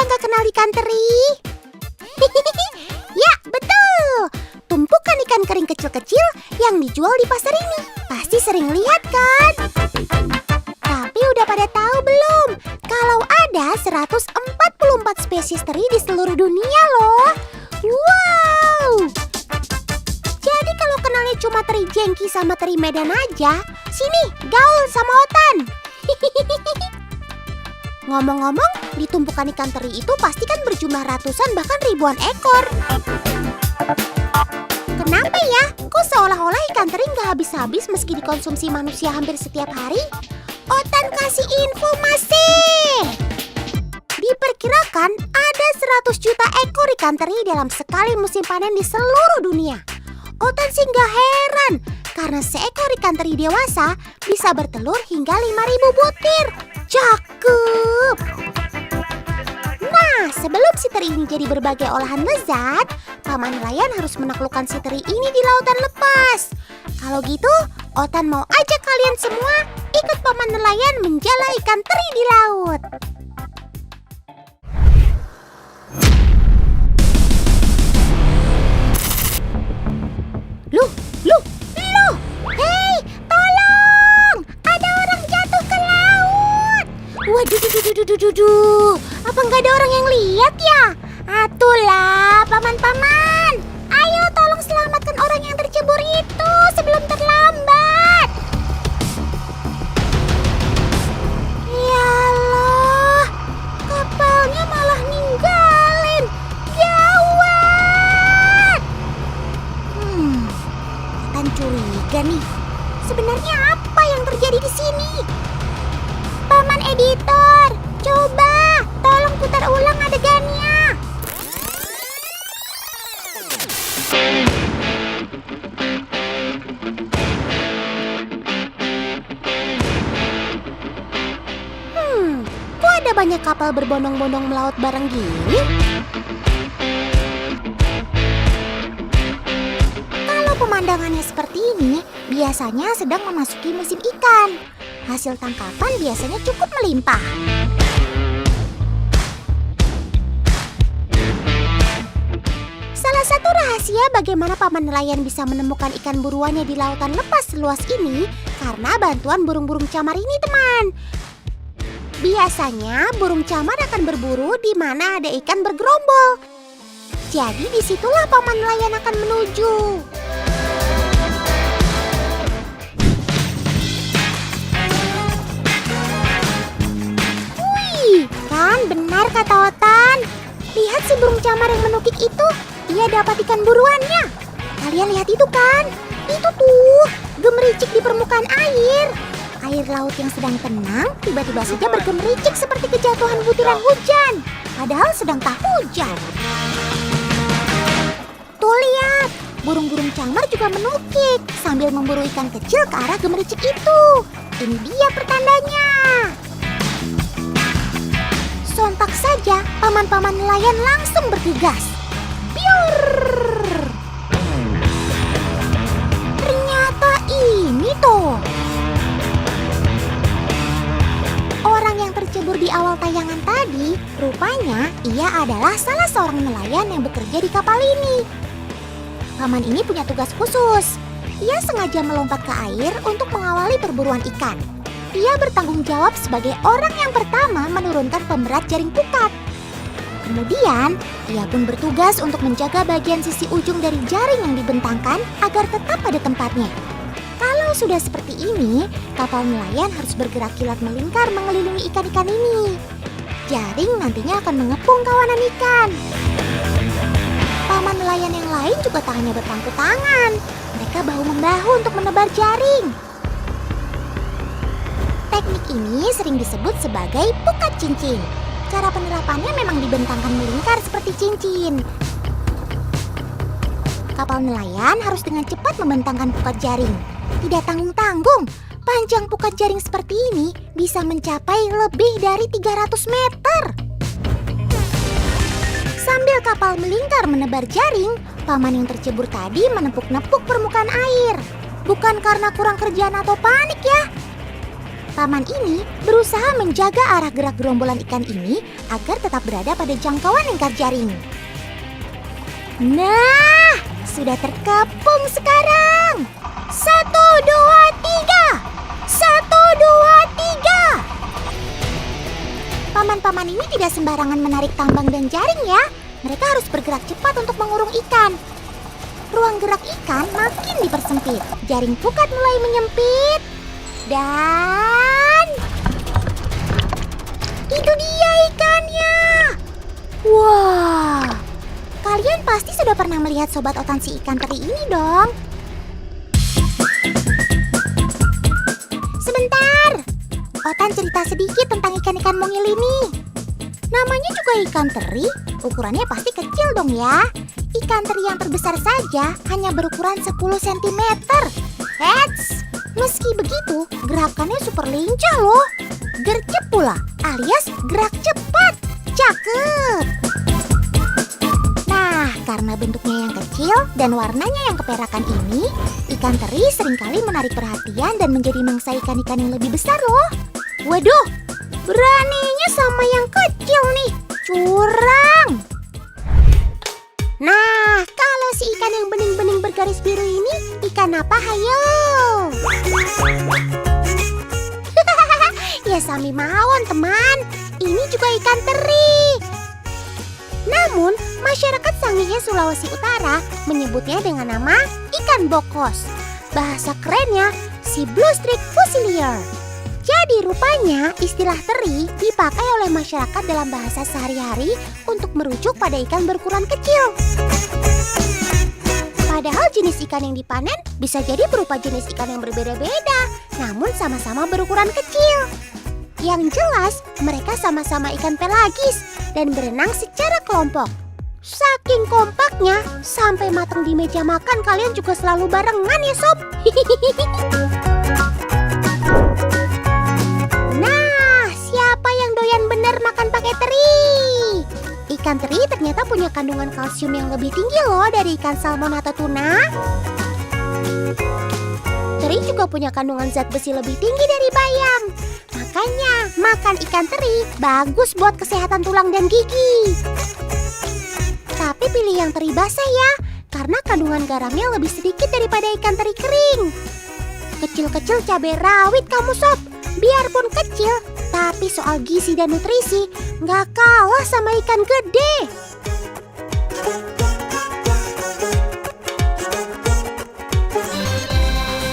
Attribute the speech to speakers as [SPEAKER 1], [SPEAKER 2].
[SPEAKER 1] yang gak kenal ikan teri? Ya, betul. Tumpukan ikan kering kecil-kecil yang dijual di pasar ini. Pasti sering lihat kan? Tapi udah pada tahu belum? Kalau ada 144 spesies teri di seluruh dunia loh. Wow! Jadi kalau kenalnya cuma teri jengki sama teri Medan aja, sini gaul sama Otan. Ngomong-ngomong, di tumpukan ikan teri itu pasti kan berjumlah ratusan bahkan ribuan ekor. Kenapa ya? Kok seolah-olah ikan teri nggak habis-habis meski dikonsumsi manusia hampir setiap hari? Otan kasih informasi. Diperkirakan ada 100 juta ekor ikan teri dalam sekali musim panen di seluruh dunia. Otan sih nggak heran, karena seekor ikan teri dewasa bisa bertelur hingga 5.000 butir. Cakep! Nah, sebelum si teri ini jadi berbagai olahan lezat, paman nelayan harus menaklukkan si teri ini di lautan lepas. Kalau gitu, Otan mau ajak kalian semua ikut paman nelayan menjala ikan teri di laut. Loh! Hei, tolong! Ada orang jatuh ke laut! Waduh, apa nggak ada orang yang lihat ya? Atulah, paman-paman! Ayo tolong selamatkan orang yang tercebur itu sebelum terlambat! Yalah, kapalnya malah ninggalin! Gawat! Otan curiga nih. Sebenarnya apa yang terjadi di sini? Paman editor, coba tolong putar ulang adegannya. Kok ada banyak kapal berbondong-bondong melaut bareng gini? Kalau pemandangannya seperti ini, biasanya sedang memasuki musim ikan. Hasil tangkapan biasanya cukup melimpah. Salah satu rahasia bagaimana paman nelayan bisa menemukan ikan buruannya di lautan lepas seluas ini karena bantuan burung-burung camar ini, teman. Biasanya burung camar akan berburu di mana ada ikan bergerombol. Jadi disitulah paman nelayan akan menuju. Kan benar kata Otan. Lihat si burung camar yang menukik itu. Dia dapat ikan buruannya. Kalian lihat itu kan? Itu tuh, gemericik di permukaan air. Air laut yang sedang tenang tiba-tiba saja bergemericik seperti kejatuhan butiran hujan. Padahal sedang tak hujan. Tuh lihat, burung-burung camar juga menukik sambil memburu ikan kecil ke arah gemericik itu. Ini dia pertandanya. Sontak saja, paman-paman nelayan langsung bergegas. Biur! Ternyata ini tuh. Orang yang tercebur di awal tayangan tadi, rupanya ia adalah salah seorang nelayan yang bekerja di kapal ini. Paman ini punya tugas khusus. Ia sengaja melompat ke air untuk mengawali perburuan ikan. Ia bertanggung jawab sebagai orang yang pertama menurunkan pemberat jaring pukat. Kemudian, ia pun bertugas untuk menjaga bagian sisi ujung dari jaring yang dibentangkan agar tetap pada tempatnya. Kalau sudah seperti ini, kapal nelayan harus bergerak kilat melingkar mengelilingi ikan-ikan ini. Jaring nantinya akan mengepung kawanan ikan. Paman nelayan yang lain juga tak hanya berpangku tangan. Mereka bahu-membahu untuk menebar jaring. Teknik ini sering disebut sebagai pukat cincin. Cara penerapannya memang dibentangkan melingkar seperti cincin. Kapal nelayan harus dengan cepat membentangkan pukat jaring. Tidak tanggung-tanggung, panjang pukat jaring seperti ini bisa mencapai lebih dari 300 meter. Sambil kapal melingkar menebar jaring, paman yang tercebur tadi menepuk-nepuk permukaan air. Bukan karena kurang kerjaan atau panik ya. Paman ini berusaha menjaga arah gerak gerombolan ikan ini agar tetap berada pada jangkauan lingkar jaring. Nah, sudah terkepung sekarang. 1, 2, 3. 1, 2, 3. Paman-paman ini tidak sembarangan menarik tambang dan jaring ya. Mereka harus bergerak cepat untuk mengurung ikan. Ruang gerak ikan makin dipersempit. Jaring pukat mulai menyempit. Dan itu dia ikannya. Wah, kalian pasti sudah pernah melihat sobat Otan si ikan teri ini dong. Sebentar, Otan cerita sedikit tentang ikan-ikan mungil ini. Namanya juga ikan teri, ukurannya pasti kecil dong ya. Ikan teri yang terbesar saja hanya berukuran 10 cm. Eits, meski begitu, gerakannya super lincah loh. Gercep pula, alias gerak cepat. Cakep! Nah, karena bentuknya yang kecil dan warnanya yang keperakan ini, ikan teri seringkali menarik perhatian dan menjadi mangsa ikan-ikan yang lebih besar loh. Waduh, beraninya sama yang kecil nih. Curang! Nah, kalau si ikan yang bening-bening bergaris biru ini, ikan apa hayo? Ya sami mawon teman, ini juga ikan teri. Namun, masyarakat Sangihe Sulawesi Utara menyebutnya dengan nama ikan bokos. Bahasa kerennya, si blue streak fusilier. Jadi rupanya istilah teri dipakai oleh masyarakat dalam bahasa sehari-hari untuk merujuk pada ikan berukuran kecil. Padahal jenis ikan yang dipanen bisa jadi berupa jenis ikan yang berbeda-beda, namun sama-sama berukuran kecil. Yang jelas, mereka sama-sama ikan pelagis dan berenang secara kelompok. Saking kompaknya, sampai matang di meja makan kalian juga selalu barengan ya sob. Nah, siapa yang doyan bener makan pakai teri? Ikan teri ternyata punya kandungan kalsium yang lebih tinggi loh dari ikan salmon atau tuna. Teri juga punya kandungan zat besi lebih tinggi dari bayam. Makanya, makan ikan teri bagus buat kesehatan tulang dan gigi. Tapi pilih yang teri basah ya, karena kandungan garamnya lebih sedikit daripada ikan teri kering. Kecil-kecil cabai rawit kamu sob. Biarpun kecil, tapi soal gizi dan nutrisi nggak kalah sama ikan gede.